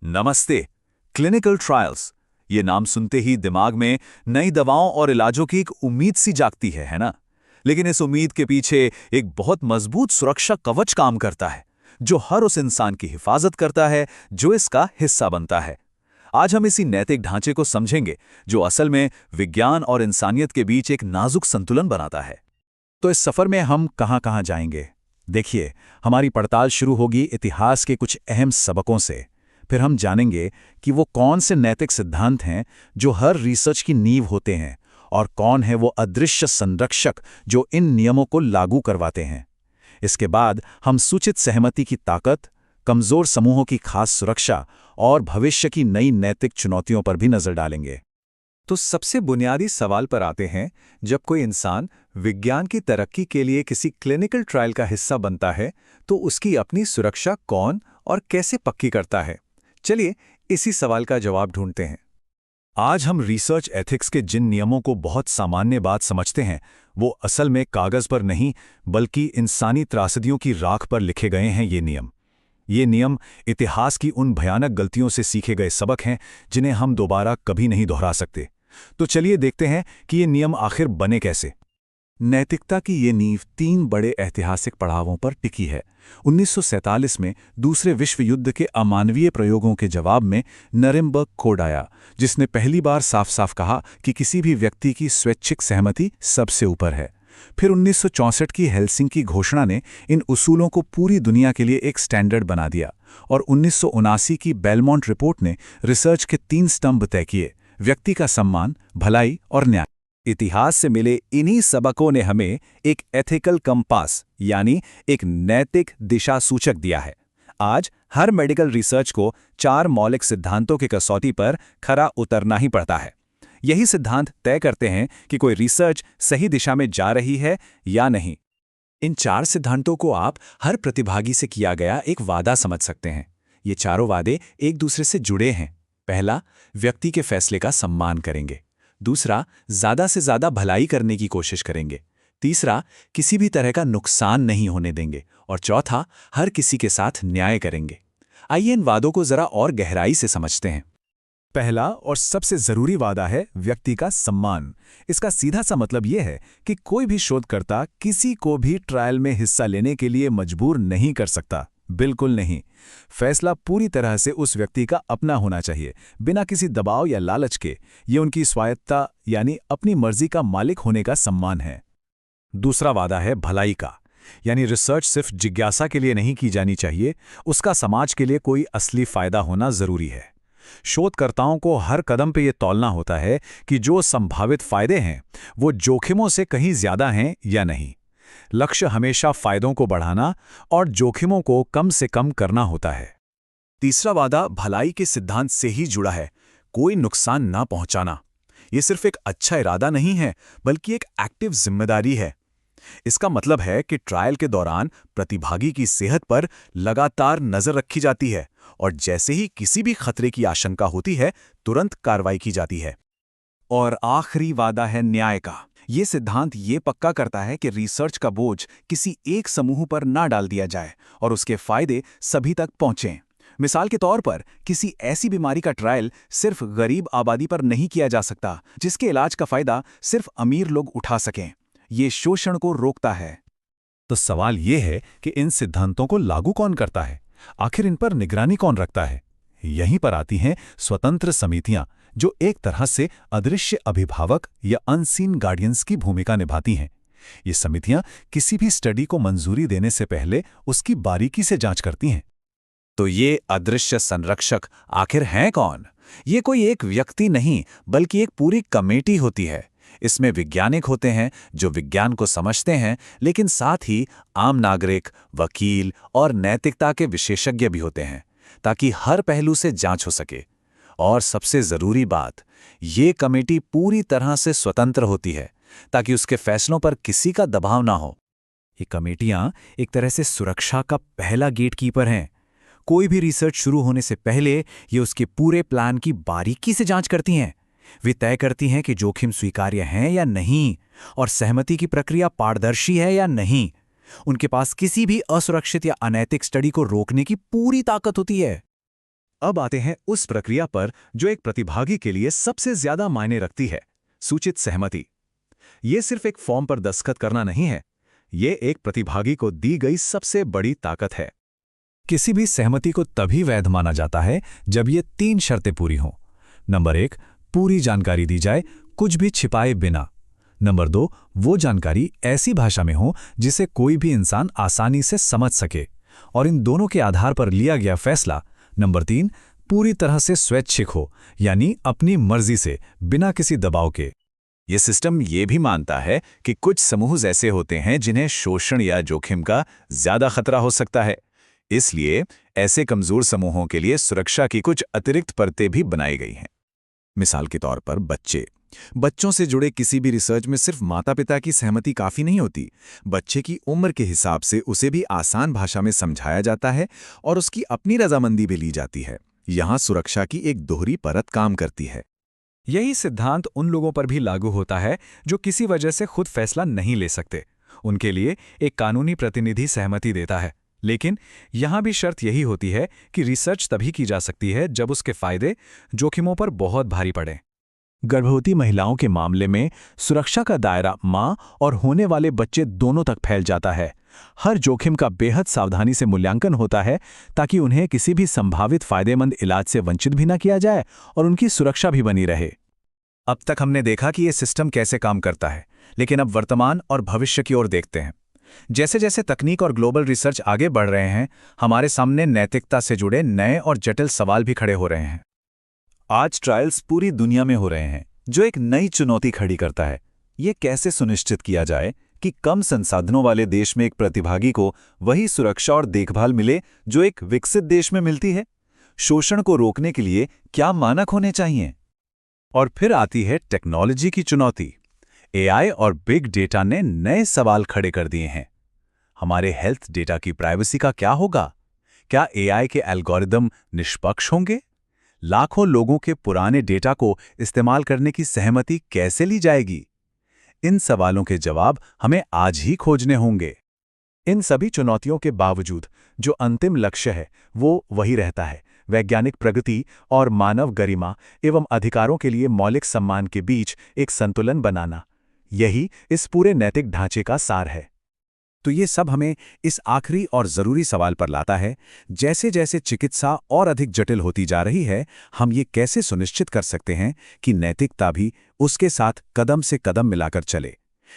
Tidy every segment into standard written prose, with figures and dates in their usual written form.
नमस्ते। Clinical trials, ये नाम सुनते ही दिमाग में नई दवाओं और इलाजों की एक उम्मीद सी जागती है ना? लेकिन इस उम्मीद के पीछे एक बहुत मजबूत सुरक्षा कवच काम करता है, जो हर उस इंसान की हिफाजत करता है जो इसका हिस्सा बनता है। आज हम इसी नैतिक ढांचे को समझेंगे, जो असल में विज्ञान और इंसानियत के बीच एक नाजुक संतुलन बनाता है। तो इस सफर में हम कहां-कहां जाएंगे? देखिए, हमारी पड़ताल शुरू होगी इतिहास के कुछ अहम सबकों से। फिर हम जानेंगे कि वो कौन से नैतिक सिद्धांत हैं जो हर रिसर्च की नींव होते हैं, और कौन है वो अदृश्य संरक्षक जो इन नियमों को लागू करवाते हैं। इसके बाद हम सूचित सहमति की ताकत, कमजोर समूहों की खास सुरक्षा और भविष्य की नई नैतिक चुनौतियों पर भी नजर डालेंगे। तो सबसे बुनियादी सवाल पर आते हैं। जब कोई इंसान विज्ञान की तरक्की के लिए किसी क्लिनिकल ट्रायल का हिस्सा बनता है, तो उसकी अपनी सुरक्षा कौन और कैसे पक्की करता है? चलिए इसी सवाल का जवाब ढूंढते हैं। आज हम रिसर्च एथिक्स के जिन नियमों को बहुत सामान्य बात समझते हैं, वो असल में कागज पर नहीं बल्कि इंसानी त्रासदियों की राख पर लिखे गए हैं। ये नियम इतिहास की उन भयानक गलतियों से सीखे गए सबक हैं जिन्हें हम दोबारा कभी नहीं दोहरा सकते। तो चलिए देखते हैं कि ये नियम आखिर बने कैसे। नैतिकता की ये नींव 3 बड़े ऐतिहासिक पड़ावों पर टिकी है। 1947 में दूसरे विश्व युद्ध के अमानवीय प्रयोगों के जवाब में नरेमबर्ग कोड आया, जिसने पहली बार साफ-साफ कहा कि किसी भी व्यक्ति की स्वैच्छिक सहमति सबसे ऊपर है। फिर 1964 की हेलसिंकी घोषणा ने इन उसूलों को पूरी दुनिया के लिए एक स्टैंडर्ड बना दिया, और 1979 की बेलमोंट रिपोर्ट ने रिसर्च के 3 स्तंभ तय किए: व्यक्ति का सम्मान, भलाई और न्याय। इतिहास से मिले इन्हीं सबकों ने हमें एक एथिकल कंपास यानी एक नैतिक दिशा सूचक दिया है। आज हर मेडिकल रिसर्च को 4 मौलिक सिद्धांतों की कसौटी पर खरा उतरना ही पड़ता है। यही सिद्धांत तय करते हैं कि कोई रिसर्च सही दिशा में जा रही है या नहीं। इन 4 सिद्धांतों को आप हर प्रतिभागी से किया गया एक वादा समझ सकते हैं। ये चारों वादे एक दूसरे से जुड़े हैं। पहला, व्यक्ति के फैसले का सम्मान करेंगे। दूसरा, ज्यादा से ज्यादा भलाई करने की कोशिश करेंगे। तीसरा, किसी भी तरह का नुकसान नहीं होने देंगे। और चौथा, हर किसी के साथ न्याय करेंगे। आइए इन वादों को जरा और गहराई से समझते हैं। पहला और सबसे जरूरी वादा है व्यक्ति का सम्मान। इसका सीधा सा मतलब यह है कि कोई भी शोधकर्ता किसी को भी ट्रायल में हिस्सा लेने के लिए मजबूर नहीं कर सकता। बिल्कुल नहीं। फैसला पूरी तरह से उस व्यक्ति का अपना होना चाहिए, बिना किसी दबाव या लालच के। ये उनकी स्वायत्तता यानी अपनी मर्जी का मालिक होने का सम्मान है। दूसरा वादा है भलाई का, यानी रिसर्च सिर्फ जिज्ञासा के लिए नहीं की जानी चाहिए, उसका समाज के लिए कोई असली फायदा होना जरूरी है। शोधकर्ताओं को हर कदम पे ये तौलना होता है कि जो संभावित फायदे हैं वो जोखिमों से कहीं ज्यादा हैं या नहीं। लक्ष्य हमेशा फायदों को बढ़ाना और जोखिमों को कम से कम करना होता है। तीसरा वादा भलाई के सिद्धांत से ही जुड़ा है, कोई नुकसान ना पहुंचाना। यह सिर्फ एक अच्छा इरादा नहीं है, बल्कि एक एक्टिव जिम्मेदारी है। इसका मतलब है कि ट्रायल के दौरान प्रतिभागी की सेहत पर लगातार नजर रखी जाती है, और जैसे ही किसी भी खतरे की आशंका होती है, तुरंत कार्रवाई की जाती है। और आखिरी वादा है न्याय का। ये सिद्धांत ये पक्का करता है कि रिसर्च का बोझ किसी एक समूह पर ना डाल दिया जाए और उसके फायदे सभी तक पहुंचें। मिसाल के तौर पर, किसी ऐसी बीमारी का ट्रायल सिर्फ गरीब आबादी पर नहीं किया जा सकता जिसके इलाज का फायदा सिर्फ अमीर लोग उठा सकें। ये शोषण को रोकता है। तो सवाल ये है कि इन सिद्धांतों को लागू कौन करता है? आखिर इन पर निगरानी कौन रखता है? यहीं पर आती हैं स्वतंत्र समितियां, जो एक तरह से अदृश्य अभिभावक या अनसीन गार्डियंस की भूमिका निभाती हैं। ये समितियां किसी भी स्टडी को मंजूरी देने से पहले उसकी बारीकी से जांच करती हैं। तो ये अदृश्य संरक्षक आखिर हैं कौन? ये कोई एक व्यक्ति नहीं, बल्कि एक पूरी कमेटी होती है। इसमें वैज्ञानिक होते हैं जो विज्ञान को समझते हैं, लेकिन साथ ही आम नागरिक, वकील और नैतिकता के विशेषज्ञ भी होते हैं, ताकि हर पहलू से जांच हो सके। और सबसे जरूरी बात, ये कमेटी पूरी तरह से स्वतंत्र होती है, ताकि उसके फैसलों पर किसी का दबाव ना हो। ये कमेटियां एक तरह से सुरक्षा का पहला गेटकीपर हैं। कोई भी रिसर्च शुरू होने से पहले ये उसके पूरे प्लान की बारीकी से जांच करती हैं। वे तय करती हैं कि जोखिम स्वीकार्य हैं या नहीं, और सहमति की प्रक्रिया पारदर्शी है या नहीं। उनके पास किसी भी असुरक्षित या अनैतिक स्टडी को रोकने की पूरी ताकत होती है। अब आते हैं उस प्रक्रिया पर जो एक प्रतिभागी के लिए सबसे ज्यादा मायने रखती है, सूचित सहमति। ये सिर्फ एक फॉर्म पर दस्तखत करना नहीं है, ये एक प्रतिभागी को दी गई सबसे बड़ी ताकत है। किसी भी सहमति को तभी वैध माना जाता है जब ये 3 शर्तें पूरी हों। नंबर 1, पूरी जानकारी दी जाए, कुछ भी छिपाए बिना। नंबर 2, वो जानकारी ऐसी भाषा में हो जिसे कोई भी इंसान आसानी से समझ सके, और इन दोनों के आधार पर लिया गया फैसला। नंबर 3, पूरी तरह से स्वैच्छिक हो, यानी अपनी मर्जी से, बिना किसी दबाव के। ये सिस्टम ये भी मानता है कि कुछ समूह ऐसे होते हैं जिन्हें शोषण या जोखिम का ज्यादा खतरा हो सकता है। इसलिए ऐसे कमजोर समूहों के लिए सुरक्षा की कुछ अतिरिक्त परतें भी बनाई गई हैं। मिसाल के तौर पर बच्चों से जुड़े किसी भी रिसर्च में सिर्फ माता-पिता की सहमति काफी नहीं होती। बच्चे की उम्र के हिसाब से उसे भी आसान भाषा में समझाया जाता है और उसकी अपनी रजामंदी भी ली जाती है। यहाँ सुरक्षा की एक दोहरी परत काम करती है। यही सिद्धांत उन लोगों पर भी लागू होता है जो किसी वजह से खुद फैसला नहीं ले सकते। उनके लिए एक कानूनी प्रतिनिधि सहमति देता है, लेकिन यहाँ भी शर्त यही होती है कि रिसर्च तभी की जा सकती है जब उसके फायदे जोखिमों पर बहुत भारी पड़े। गर्भवती महिलाओं के मामले में सुरक्षा का दायरा मां और होने वाले बच्चे दोनों तक फैल जाता है। हर जोखिम का बेहद सावधानी से मूल्यांकन होता है ताकि उन्हें किसी भी संभावित फायदेमंद इलाज से वंचित भी न किया जाए और उनकी सुरक्षा भी बनी रहे। अब तक हमने देखा कि यह सिस्टम कैसे काम करता है, लेकिन अब वर्तमान और भविष्य की ओर देखते हैं। जैसे जैसे तकनीक और ग्लोबल रिसर्च आगे बढ़ रहे हैं, हमारे सामने नैतिकता से जुड़े नए और जटिल सवाल भी खड़े हो रहे हैं। आज ट्रायल्स पूरी दुनिया में हो रहे हैं, जो एक नई चुनौती खड़ी करता है। ये कैसे सुनिश्चित किया जाए कि कम संसाधनों वाले देश में एक प्रतिभागी को वही सुरक्षा और देखभाल मिले जो एक विकसित देश में मिलती है? शोषण को रोकने के लिए क्या मानक होने चाहिए? और फिर आती है टेक्नोलॉजी की चुनौती। एआई और बिग डेटा ने नए सवाल खड़े कर दिए हैं। हमारे हेल्थ डेटा की प्राइवेसी का क्या होगा? क्या एआई के एल्गोरिदम निष्पक्ष होंगे? लाखों लोगों के पुराने डेटा को इस्तेमाल करने की सहमति कैसे ली जाएगी? इन सवालों के जवाब हमें आज ही खोजने होंगे। इन सभी चुनौतियों के बावजूद जो अंतिम लक्ष्य है वो वही रहता है, वैज्ञानिक प्रगति और मानव गरिमा एवं अधिकारों के लिए मौलिक सम्मान के बीच एक संतुलन बनाना। यही इस पूरे नैतिक ढांचे का सार है। तो ये सब हमें इस आखिरी और ज़रूरी सवाल पर लाता है, जैसे जैसे चिकित्सा और अधिक जटिल होती जा रही है, हम ये कैसे सुनिश्चित कर सकते हैं कि नैतिकता भी उसके साथ कदम से कदम मिलाकर चले?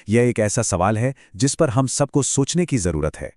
यह एक ऐसा सवाल है जिस पर हम सबको सोचने की ज़रूरत है।